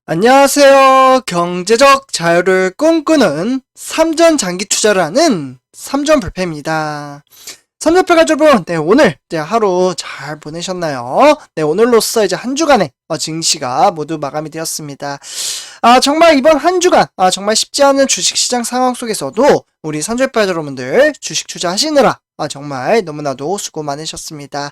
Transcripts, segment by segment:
안녕하세요. 경제적 자유를 꿈꾸는 삼전 장기 투자를 하는 삼전불패입니다. 삼전불패 가족분, 오늘 하루 잘 보내셨나요? 오늘로써 이제 한 주간의 증시가 모두 마감이 되었습니다. 정말 이번 한 주간 정말 쉽지 않은 주식시장 상황 속에서도 우리 삼전불패 여러분들 주식 투자하시느라 정말 너무나도 수고 많으셨습니다.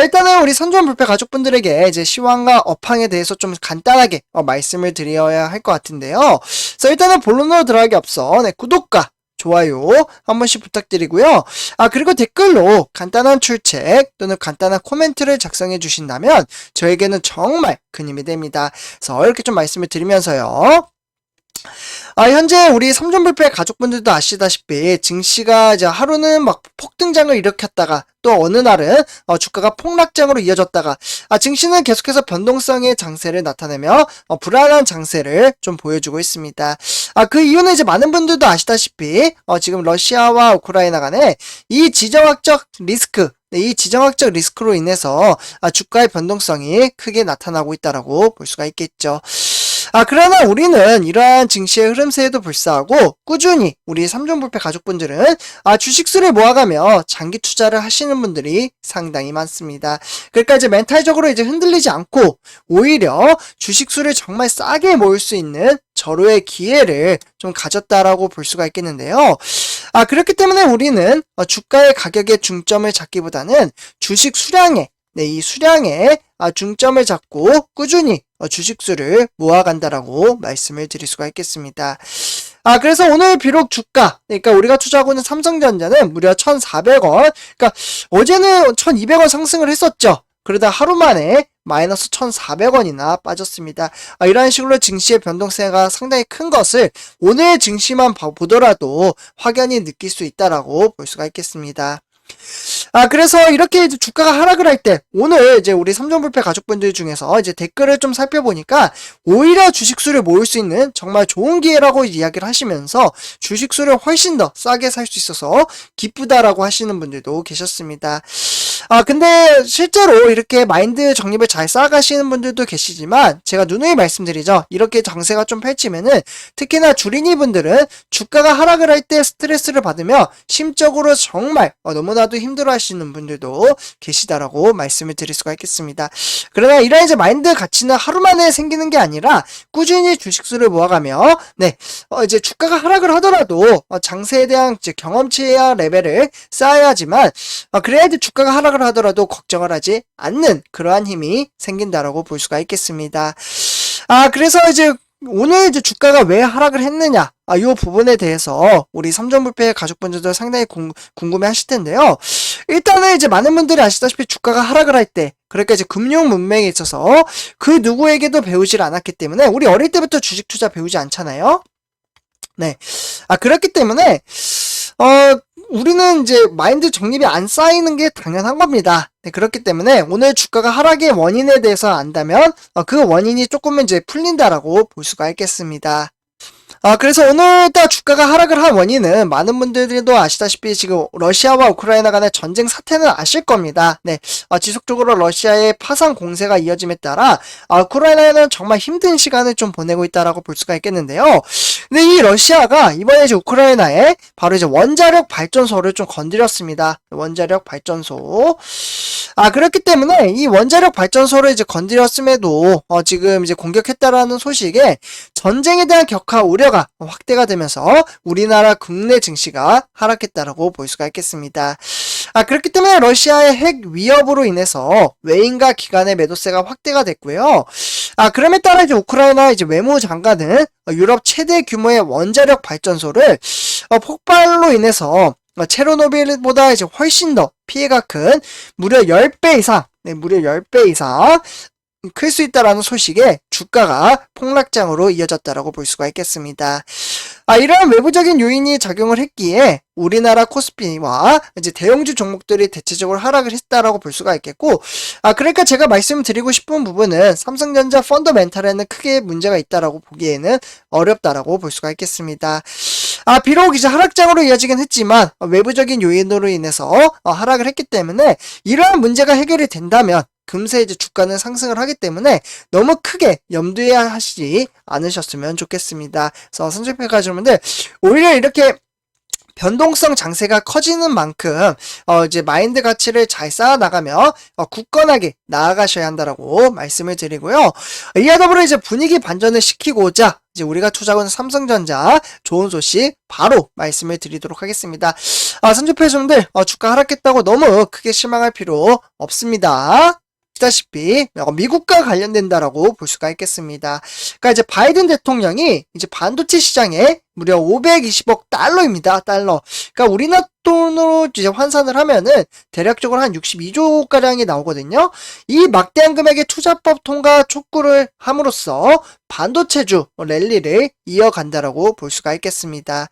일단은 우리 삼전불패 가족분들에게 이제 시황과 업황에 대해서 좀 간단하게 말씀을 드려야 할 것 같은데요. 그래서 일단은 본론으로 들어가기 앞서 구독과 좋아요 한 번씩 부탁드리고요. 그리고 댓글로 간단한 출첵 또는 간단한 코멘트를 작성해 주신다면 저에게는 정말 큰 힘이 됩니다. 그래서 이렇게 좀 말씀을 드리면서요. 현재 우리 삼전불패 가족분들도 아시다시피 증시가 이제 하루는 막 폭등장을 일으켰다가 또 어느 날은 주가가 폭락장으로 이어졌다가 증시는 계속해서 변동성의 장세를 나타내며 불안한 장세를 좀 보여주고 있습니다. 그 이유는 이제 많은 분들도 아시다시피 지금 러시아와 우크라이나 간에 이 지정학적 리스크 이 지정학적 리스크로 인해서 주가의 변동성이 크게 나타나고 있다라고 볼 수가 있겠죠. 그러나 우리는 이러한 증시의 흐름세에도 불구하고 꾸준히 우리 삼전불패 가족분들은 주식수를 모아가며 장기 투자를 하시는 분들이 상당히 많습니다. 그러니까 이제 멘탈적으로 이제 흔들리지 않고 오히려 주식수를 정말 싸게 모을 수 있는 절호의 기회를 좀 가졌다라고 볼 수가 있겠는데요. 그렇기 때문에 우리는 주가의 가격의 중점을 잡기보다는 주식 수량에 이 수량에 중점을 잡고 꾸준히 주식수를 모아간다라고 말씀을 드릴 수가 있겠습니다. 그래서 오늘 비록 주가, 그러니까 우리가 투자하고 있는 삼성전자는 무려 1,400원, 그러니까 어제는 1,200원 상승을 했었죠. 그러다 하루 만에 마이너스 1,400원이나 빠졌습니다. 이런 식으로 증시의 변동세가 상당히 큰 것을 오늘 증시만 보더라도 확연히 느낄 수 있다라고 볼 수가 있겠습니다. 그래서 이렇게 이제 주가가 하락을 할 때 오늘 이제 우리 삼전불패 가족분들 중에서 이제 댓글을 좀 살펴보니까 오히려 주식수를 모을 수 있는 정말 좋은 기회라고 이야기를 하시면서 주식수를 훨씬 더 싸게 살 수 있어서 기쁘다라고 하시는 분들도 계셨습니다. 근데 실제로 이렇게 마인드 정립을 잘 쌓아가시는 분들도 계시지만 제가 누누이 말씀드리죠. 이렇게 장세가 좀 펼치면은 특히나 주린이 분들은 주가가 하락을 할 때 스트레스를 받으며 심적으로 정말 너무나도 힘들어 하시는 분들도 계시다라고 말씀을 드릴 수가 있겠습니다. 그러나 이런 이제 마인드 가치는 하루 만에 생기는 게 아니라 꾸준히 주식수를 모아가며 이제 주가가 하락을 하더라도 장세에 대한 이제 경험치와 레벨을 쌓아야지만 그래야지 주가가 하락을 하더라도 걱정을 하지 않는 그러한 힘이 생긴다라고 볼 수가 있겠습니다. 그래서 이제 오늘 이제 주가가 왜 하락을 했느냐 이 부분에 대해서 우리 삼전불패 가족분들도 상당히 궁금해 하실 텐데요. 일단은 이제 많은 분들이 아시다시피 주가가 하락을 할 때 그러니까 이제 금융 문맹에 있어서 그 누구에게도 배우질 않았기 때문에 우리 어릴 때부터 주식 투자 배우지 않잖아요. 그렇기 때문에 우리는 이제 마인드 정립이 안 쌓이는 게 당연한 겁니다. 그렇기 때문에 오늘 주가가 하락의 원인에 대해서 안다면 그 원인이 조금은 이제 풀린다라고 볼 수가 있겠습니다. 그래서 오늘 일단 주가가 하락을 한 원인은 많은 분들도 아시다시피 지금 러시아와 우크라이나 간의 전쟁 사태는 아실 겁니다. 지속적으로 러시아의 파상 공세가 이어짐에 따라 우크라이나는 정말 힘든 시간을 좀 보내고 있다라고 볼 수가 있겠는데요. 근데 이 러시아가 이번에 이제 우크라이나에 바로 이제 원자력 발전소를 좀 건드렸습니다. 원자력 발전소. 그렇기 때문에 이 원자력 발전소를 이제 건드렸음에도 지금 이제 공격했다라는 소식에 전쟁에 대한 격화 우려가 확대가 되면서 우리나라 국내 증시가 하락했다라고 볼 수가 있겠습니다. 그렇기 때문에 러시아의 핵 위협으로 인해서 외인과 기관의 매도세가 확대가 됐고요. 그럼에 따라 이제 우크라이나 이제 외무장관은 유럽 최대 규모의 원자력 발전소를 폭발로 인해서 체르노빌보다 이제 훨씬 더 피해가 큰 무려 10배 이상, 무려 10배 이상 클 수 있다라는 소식에 주가가 폭락장으로 이어졌다라고 볼 수가 있겠습니다. 이러한 외부적인 요인이 작용을 했기에 우리나라 코스피와 이제 대형주 종목들이 대체적으로 하락을 했다라고 볼 수가 있겠고, 그러니까 제가 말씀드리고 싶은 부분은 삼성전자 펀더멘탈에는 크게 문제가 있다라고 보기에는 어렵다라고 볼 수가 있겠습니다. 비록 이제 하락장으로 이어지긴 했지만 외부적인 요인으로 인해서 하락을 했기 때문에 이러한 문제가 해결이 된다면 금세 이제 주가는 상승을 하기 때문에 너무 크게 염두에 하시지 않으셨으면 좋겠습니다. 그래서 선생님들 오히려 이렇게 변동성 장세가 커지는 만큼 이제 마인드 가치를 잘 쌓아 나가며 굳건하게 나아가셔야 한다라고 말씀을 드리고요. 이와 더불어 이제 분위기 반전을 시키고자 이제 우리가 투자하는 삼성전자 좋은 소식 바로 말씀을 드리도록 하겠습니다. 선주표님들 주가 하락했다고 너무 크게 실망할 필요 없습니다. 다시피 미국과 관련된다라고 볼 수가 있겠습니다. 그러니까 이제 바이든 대통령이 이제 반도체 시장에 무려 520억 달러입니다. 달러. 그러니까 우리나라 돈으로 이제 환산을 하면은 대략적으로 한 62조 가량이 나오거든요. 이 막대한 금액의 투자법 통과 촉구를 함으로써 반도체주 랠리를 이어간다라고 볼 수가 있겠습니다.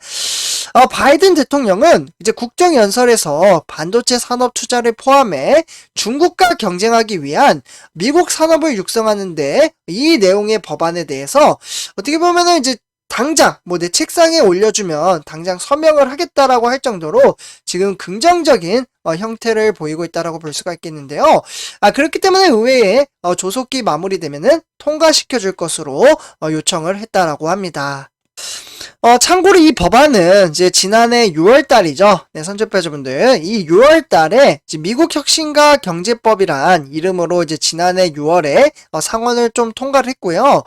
바이든 대통령은 이제 국정연설에서 반도체 산업 투자를 포함해 중국과 경쟁하기 위한 미국 산업을 육성하는데 이 내용의 법안에 대해서 어떻게 보면은 이제 당장 내 책상에 올려주면 당장 서명을 하겠다라고 할 정도로 지금 긍정적인 형태를 보이고 있다라고 볼 수가 있겠는데요. 그렇기 때문에 의회에 조속히 마무리되면은 통과시켜 줄 것으로 요청을 했다라고 합니다. 참고로 이 법안은 이제 지난해 6월달이죠. 네, 선조배주분들. 이 6월달에 미국 혁신과 경제법이란 이름으로 이제 지난해 6월에 상원을 좀 통과를 했고요.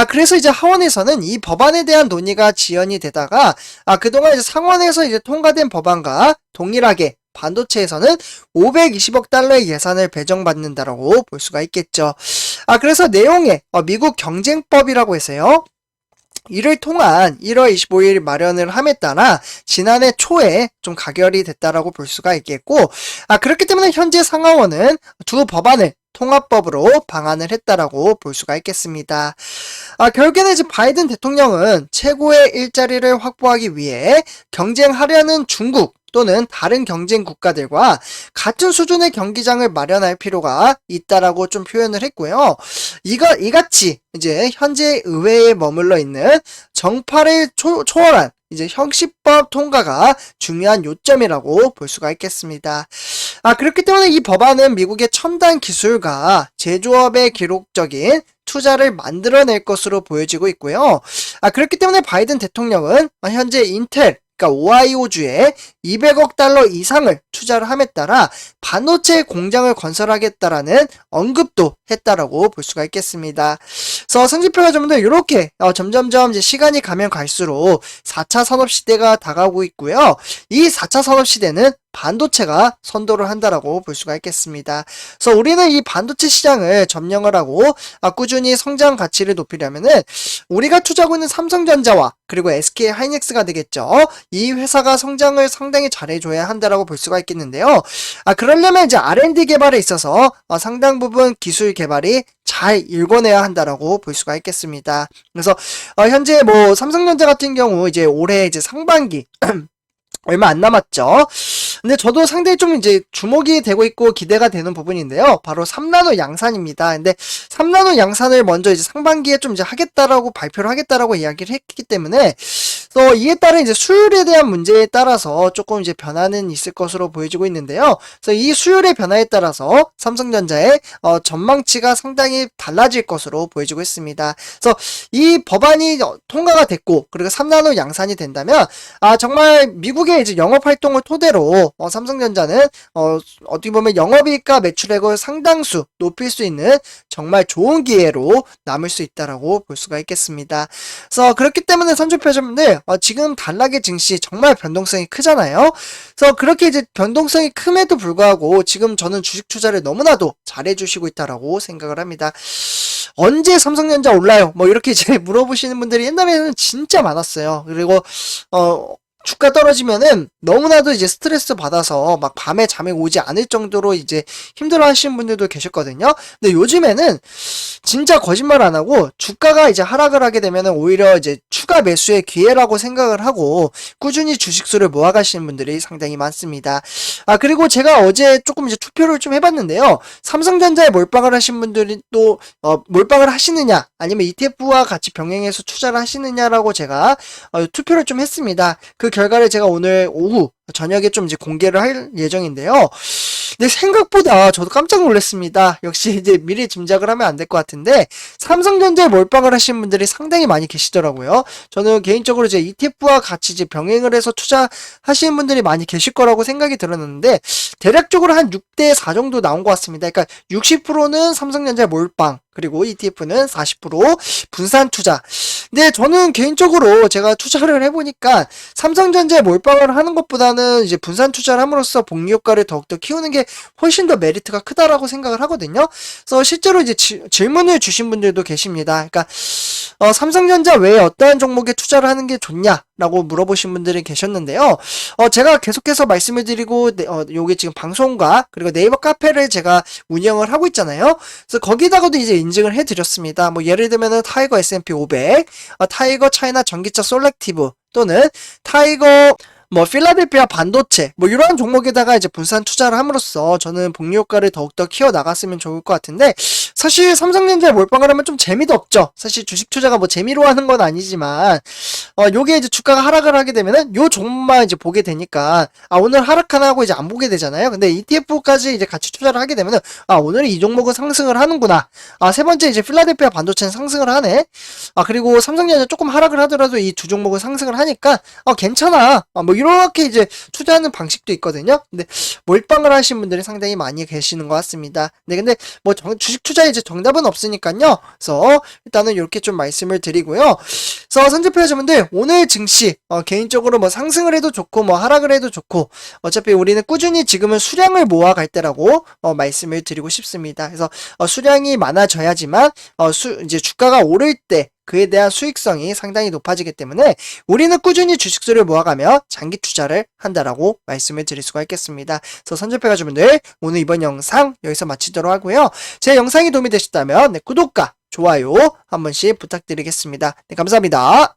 그래서 이제 하원에서는 이 법안에 대한 논의가 지연이 되다가, 그동안 이제 상원에서 이제 통과된 법안과 동일하게 반도체에서는 520억 달러의 예산을 배정받는다라고 볼 수가 있겠죠. 그래서 내용에 미국 경쟁법이라고 해서요. 이를 통한 1월 25일 마련을 함에 따라 지난해 초에 좀 가결이 됐다라고 볼 수가 있겠고, 그렇기 때문에 현재 상하원은 두 법안을 통합법으로 방한을 했다라고 볼 수가 있겠습니다. 결국에는 이제 바이든 대통령은 최고의 일자리를 확보하기 위해 경쟁하려는 중국 또는 다른 경쟁 국가들과 같은 수준의 경기장을 마련할 필요가 있다라고 좀 표현을 했고요. 이같이 이제 현재 의회에 머물러 있는 정파를 초월한 이제 형식법 통과가 중요한 요점이라고 볼 수가 있겠습니다. 그렇기 때문에 이 법안은 미국의 첨단 기술과 제조업의 기록적인 투자를 만들어낼 것으로 보여지고 있고요. 그렇기 때문에 바이든 대통령은 현재 인텔, 그러니까 오하이오주에 200억 달러 이상을 투자를 함에 따라 반도체 공장을 건설하겠다라는 언급도 했다라고 볼 수가 있겠습니다. 그래서 성지평가자분들 이렇게 점점점 이제 시간이 가면 갈수록 4차 산업시대가 다가오고 있고요. 이 4차 산업시대는 반도체가 선도를 한다라고 볼 수가 있겠습니다. 그래서 우리는 이 반도체 시장을 점령을 하고 꾸준히 성장 가치를 높이려면은 우리가 투자하고 있는 삼성전자와 그리고 SK 하이닉스가 되겠죠. 이 회사가 성장을 상당히 잘해줘야 한다라고 볼 수가 있겠는데요. 그러려면 이제 R&D 개발에 있어서 상당 부분 기술 개발이 잘 일궈내야 한다라고 볼 수가 있겠습니다. 그래서 현재 삼성전자 같은 경우 이제 올해 이제 상반기 얼마 안 남았죠. 근데 저도 상당히 좀 이제 주목이 되고 있고 기대가 되는 부분인데요. 바로 3나노 양산입니다. 근데 3나노 양산을 먼저 이제 상반기에 좀 이제 하겠다라고 발표를 하겠다라고 이야기를 했기 때문에 또 이에 따른 이제 수율에 대한 문제에 따라서 조금 이제 변화는 있을 것으로 보여지고 있는데요. 그래서 이 수율의 변화에 따라서 삼성전자의 전망치가 상당히 달라질 것으로 보여지고 있습니다. 그래서 이 법안이 통과가 됐고 그리고 3나노 양산이 된다면 정말 미국의 이제 영업 활동을 토대로 삼성전자는 어떻게 보면 영업이익과 매출액을 상당수 높일 수 있는 정말 좋은 기회로 남을 수 있다라고 볼 수가 있겠습니다. 그래서 그렇기 때문에 선주표점들 지금 단락의 증시 정말 변동성이 크잖아요. 그래서 그렇게 이제 변동성이 큼에도 불구하고 지금 저는 주식 투자를 너무나도 잘해주시고 있다라고 생각을 합니다. 언제 삼성전자 올라요? 이렇게 이제 물어보시는 분들이 옛날에는 진짜 많았어요. 그리고 주가 떨어지면은 너무나도 이제 스트레스 받아서 막 밤에 잠이 오지 않을 정도로 이제 힘들어 하시는 분들도 계셨거든요. 근데 요즘에는 진짜 거짓말 안 하고 주가가 이제 하락을 하게 되면은 오히려 이제 추가 매수의 기회라고 생각을 하고 꾸준히 주식수를 모아가시는 분들이 상당히 많습니다. 그리고 제가 어제 조금 이제 투표를 좀 해봤는데요. 삼성전자에 몰빵을 하신 분들이 또 몰빵을 하시느냐 아니면 ETF와 같이 병행해서 투자를 하시느냐라고 제가 투표를 좀 했습니다. 그 결과를 제가 오늘 오후 저녁에 좀 이제 공개를 할 예정인데요. 근데 생각보다 저도 깜짝 놀랐습니다. 역시 이제 미리 짐작을 하면 안 될 것 같은데 삼성전자에 몰빵을 하신 분들이 상당히 많이 계시더라고요. 저는 개인적으로 이제 ETF와 같이 이제 병행을 해서 투자하시는 분들이 많이 계실 거라고 생각이 들었는데 대략적으로 한 6대 4 정도 나온 것 같습니다. 그러니까 60%는 삼성전자 몰빵, 그리고 ETF는 40% 분산 투자. 근데 저는 개인적으로 제가 투자를 해보니까 삼성전자에 몰빵을 하는 것보다는 이제 분산 투자를 함으로써 복리 효과를 더욱더 키우는 게 훨씬 더 메리트가 크다라고 생각을 하거든요. 그래서 실제로 이제 질문을 주신 분들도 계십니다. 그러니까 삼성전자 외에 어떠한 종목에 투자를 하는 게 좋냐라고 물어보신 분들이 계셨는데요. 제가 계속해서 말씀을 드리고 요게 지금 방송과 그리고 네이버 카페를 제가 운영을 하고 있잖아요. 그래서 거기다가도 이제 인증을 해드렸습니다. 뭐 예를 들면은 타이거 S&P 500, 타이거 차이나 전기차 솔렉티브 또는 타이거 필라델피아 반도체 이런 종목에다가 이제 분산 투자를 함으로써 저는 복리 효과를 더욱더 키워 나갔으면 좋을 것 같은데 사실 삼성전자에 몰빵을 하면 좀 재미도 없죠. 사실 주식 투자가 재미로 하는 건 아니지만 요게 이제 주가가 하락을 하게 되면은 요 종목만 이제 보게 되니까 오늘 하락하나 하고 이제 안 보게 되잖아요. 근데 ETF까지 이제 같이 투자를 하게 되면은 오늘 이 종목은 상승을 하는구나. 세 번째 이제 필라델피아 반도체는 상승을 하네. 그리고 삼성전자 조금 하락을 하더라도 이 두 종목은 상승을 하니까 괜찮아. 이렇게 이제 투자하는 방식도 있거든요. 근데 몰빵을 하신 분들이 상당히 많이 계시는 것 같습니다. 네, 근데 주식 투자에 이제 정답은 없으니까요. 그래서 일단은 이렇게 좀 말씀을 드리고요. 그래서 선제표자분들 오늘 증시 개인적으로 상승을 해도 좋고 하락을 해도 좋고 어차피 우리는 꾸준히 지금은 수량을 모아갈 때라고 말씀을 드리고 싶습니다. 그래서 수량이 많아져야지만 이제 주가가 오를 때 그에 대한 수익성이 상당히 높아지기 때문에 우리는 꾸준히 주식수를 모아가며 장기 투자를 한다라고 말씀을 드릴 수가 있겠습니다. 그래서 선제표가주분들 오늘 이번 영상 여기서 마치도록 하고요. 제 영상이 도움이 되셨다면 구독과 좋아요 한 번씩 부탁드리겠습니다. 네, 감사합니다.